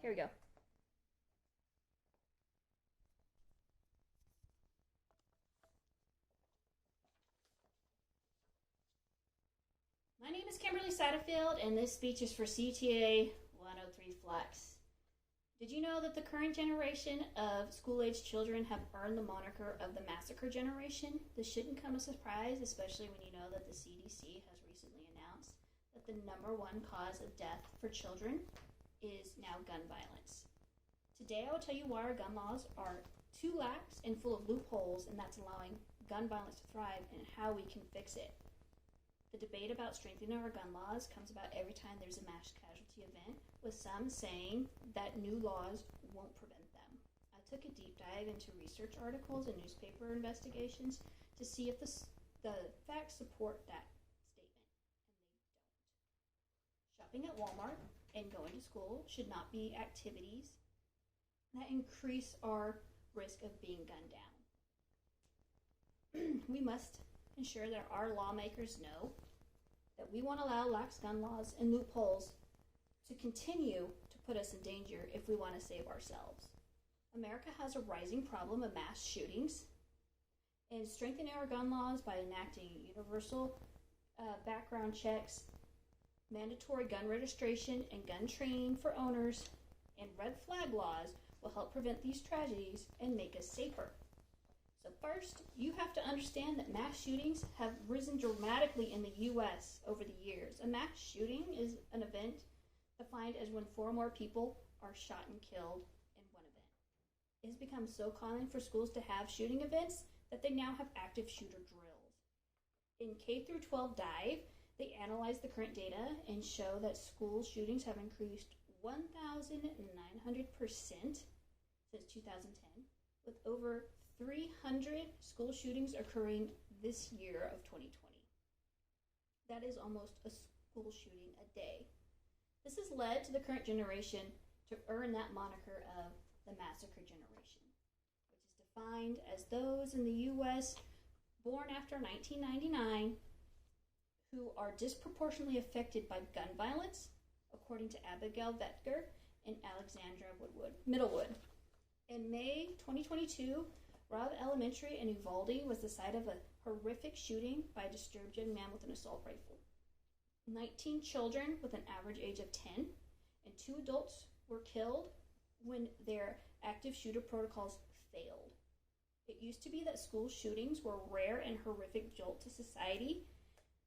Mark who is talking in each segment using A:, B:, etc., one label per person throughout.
A: Here we go. My name is Kimberly Satterfield, and this speech is for CTA103 Flex. Did you know that the current generation of school-aged children have earned the moniker of the massacre generation? This shouldn't come as a surprise, especially when you know that the CDC has recently announced that the number one cause of death for children is now gun violence. Today I will tell you why our gun laws are too lax and full of loopholes, and that's allowing gun violence to thrive, and how we can fix it. The debate about strengthening our gun laws comes about every time there's a mass casualty event, with some saying that new laws won't prevent them. I took a deep dive into research articles and newspaper investigations to see if the facts support that statement, and they don't. Shopping at Walmart and going to school should not be activities that increase our risk of being gunned down. We must ensure that our lawmakers know that we won't allow lax gun laws and loopholes to continue to put us in danger if we want to save ourselves. America has a rising problem of mass shootings, and strengthening our gun laws by enacting universal background checks, mandatory gun registration and gun training for owners, and red flag laws will help prevent these tragedies and make us safer. So first, you have to understand that mass shootings have risen dramatically in the U.S. over the years. A mass shooting is an event defined as when 4 or more people are shot and killed in one event. It has become so common for schools to have shooting events that they now have active shooter drills. In K-12 Dive, they analyze the current data and show that school shootings have increased 1,900% since 2010, with over 300 school shootings occurring this year of 2020. That is almost a school shooting a day. This has led to the current generation to earn that moniker of the massacre generation, which is defined as those in the U.S. born after 1999 who are disproportionately affected by gun violence, according to Abigail Vetger and Alexandra Middlewood. In May 2022, Robb Elementary in Uvalde was the site of a horrific shooting by a disturbed young man with an assault rifle. 19 children with an average age of 10 and 2 adults were killed when their active shooter protocols failed. It used to be that school shootings were a rare and horrific jolt to society,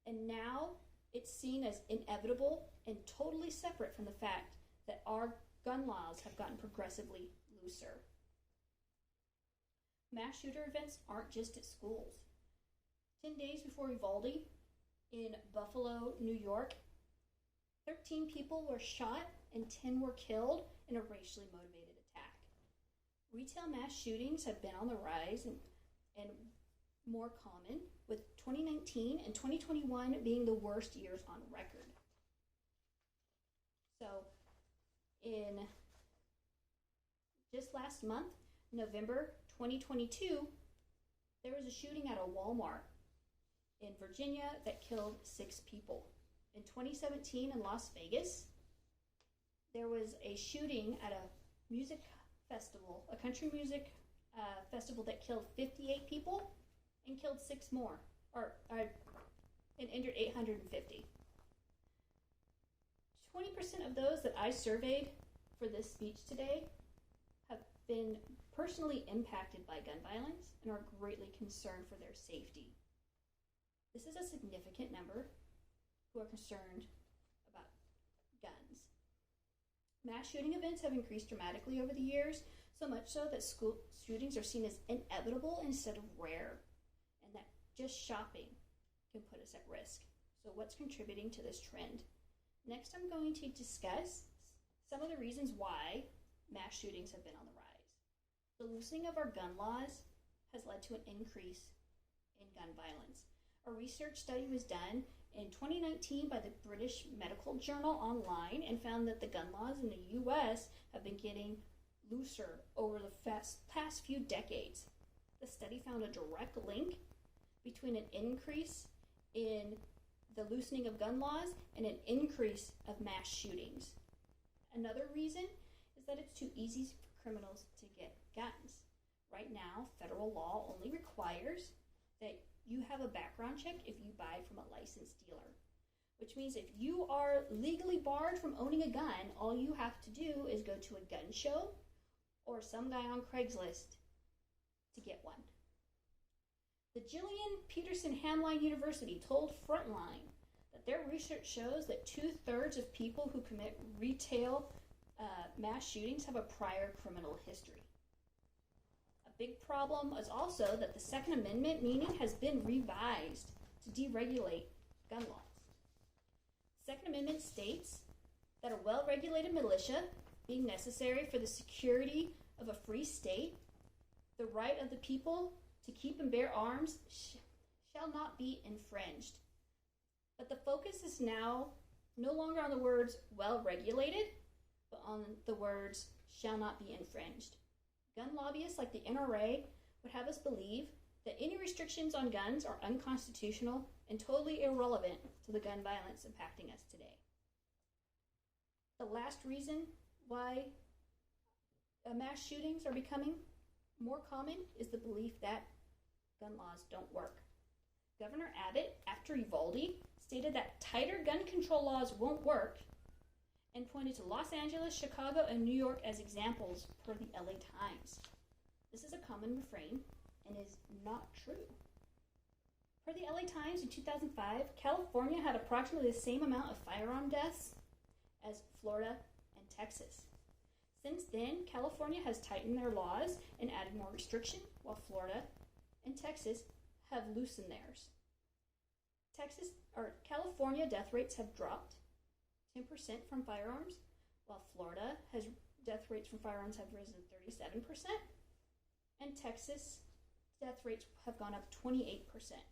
A: and now it's seen as inevitable and totally separate from the fact that our gun laws have gotten progressively looser. Mass shooter events aren't just at schools. 10 days before Uvalde, in Buffalo, New York, 13 people were shot and 10 were killed in a racially motivated attack. Retail mass shootings have been on the rise and more common, with 2019 and 2021 being the worst years on record. So, in just last month, November 2022, there was a shooting at a Walmart in Virginia that killed 6 people. In 2017 in Las Vegas, there was a shooting at a music festival, a country music festival that killed 58 people and killed 6 more, and injured 850. 20% of those that I surveyed for this speech today have been personally impacted by gun violence and are greatly concerned for their safety. This is a significant number who are concerned about guns. Mass shooting events have increased dramatically over the years, so much so that school shootings are seen as inevitable instead of rare, and that just shopping can put us at risk. So what's contributing to this trend? Next, I'm going to discuss some of the reasons why mass shootings have been on the rise. The loosening of our gun laws has led to an increase in gun violence. A research study was done in 2019 by the British Medical Journal Online and found that the gun laws in the U.S. have been getting looser over the past few decades. The study found a direct link between an increase in the loosening of gun laws and an increase of mass shootings. Another reason is is that it's too easy for criminals to get guns. Right now, federal law only requires that you have a background check if you buy from a licensed dealer, which means if you are legally barred from owning a gun, all you have to do is go to a gun show or some guy on Craigslist to get one. The Gillian Peterson Hamline University told Frontline that their research shows that 2/3 of people who commit retail mass shootings have a prior criminal history. A big problem is also that the Second Amendment meaning has been revised to deregulate gun laws. The Second Amendment states that a well-regulated militia, being necessary for the security of a free state, the right of the people to keep and bear arms shall not be infringed. But the focus is now no longer on the words well-regulated, but on the words shall not be infringed. Gun lobbyists like the NRA would have us believe that any restrictions on guns are unconstitutional and totally irrelevant to the gun violence impacting us today. The last reason why mass shootings are becoming more common is the belief that gun laws don't work. Governor Abbott, after Uvalde, stated that tighter gun control laws won't work and pointed to Los Angeles, Chicago, and New York as examples per the LA Times. This is a common refrain and is not true. Per the LA Times in 2005, California had approximately the same amount of firearm deaths as Florida and Texas. Since then, California has tightened their laws and added more restriction, while Florida and Texas have loosened theirs. California death rates have dropped 10% from firearms, while Florida has death rates from firearms have risen 37%, and Texas death rates have gone up 28%.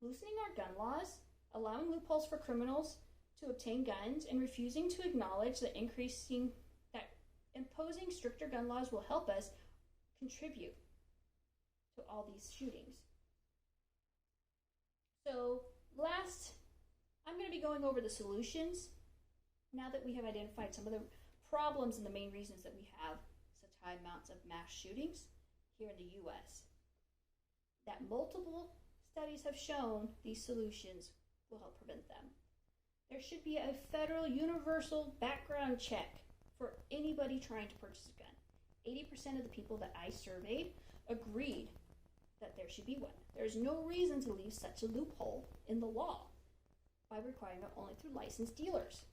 A: Loosening our gun laws, allowing loopholes for criminals to obtain guns, and refusing to acknowledge that imposing stricter gun laws will help us contribute to all these shootings. So last, I'm going to be going over the solutions now that we have identified some of the problems and the main reasons that we have such high amounts of mass shootings here in the U.S. That multiple studies have shown these solutions will help prevent them. There should be a federal universal background check for anybody trying to purchase a gun. 80% of the people that I surveyed agreed that there should be one. There's no reason to leave such a loophole in the law by requiring it only through licensed dealers.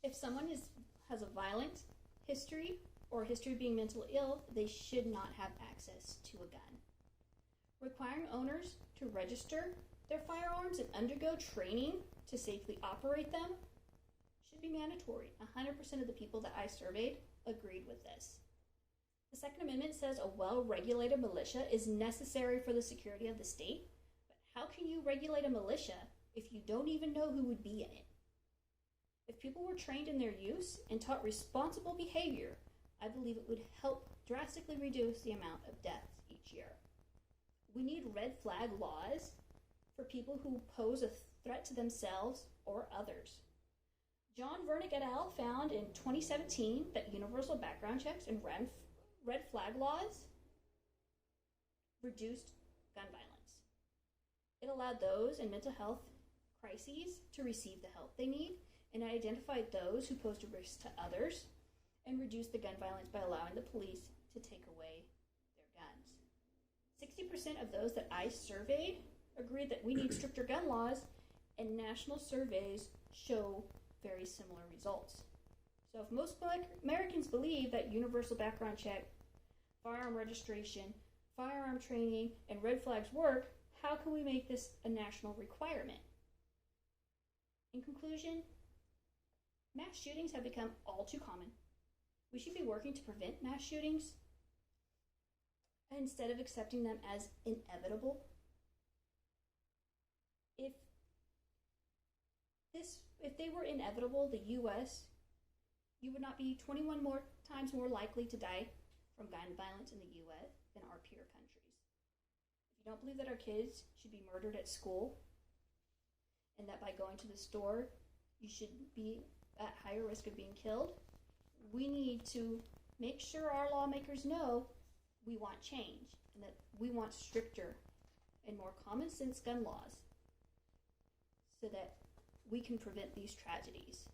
A: If someone has a violent history or a history of being mentally ill, they should not have access to a gun. Requiring owners to register their firearms and undergo training to safely operate them should be mandatory. 100% of the people that I surveyed agreed with this. The Second Amendment says a well-regulated militia is necessary for the security of the state, but how can you regulate a militia if you don't even know who would be in it? If people were trained in their use and taught responsible behavior, I believe it would help drastically reduce the amount of deaths each year. We need red flag laws for people who pose a threat to themselves or others. John Vernick et al. Found in 2017 that universal background checks and red flag laws reduced gun violence. It allowed those in mental health crises to receive the help they need, and identified those who posed a risk to others, and reduced the gun violence by allowing the police to take away their guns. 60% of those that I surveyed agreed that we need stricter gun laws, and national surveys show very similar results. So if most Americans believe that universal background check, firearm registration, firearm training, and red flags work, how can we make this a national requirement? In conclusion, mass shootings have become all too common. We should be working to prevent mass shootings instead of accepting them as inevitable. If they were inevitable, the U.S., you would not be 21 more times more likely to die from gun violence in the U.S. than our peer countries. If you don't believe that our kids should be murdered at school, and that by going to the store you should be at higher risk of being killed. We need to make sure our lawmakers know we want change and that we want stricter and more common sense gun laws so that we can prevent these tragedies.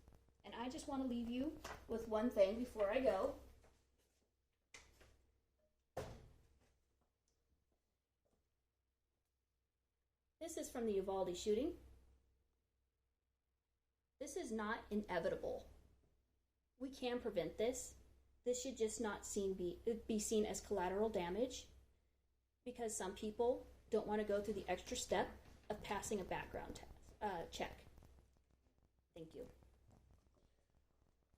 A: And I just want to leave you with one thing before I go. This is from the Uvalde shooting. This is not inevitable. We can prevent this. This should just not be seen as collateral damage because some people don't want to go through the extra step of passing a background check. Thank you.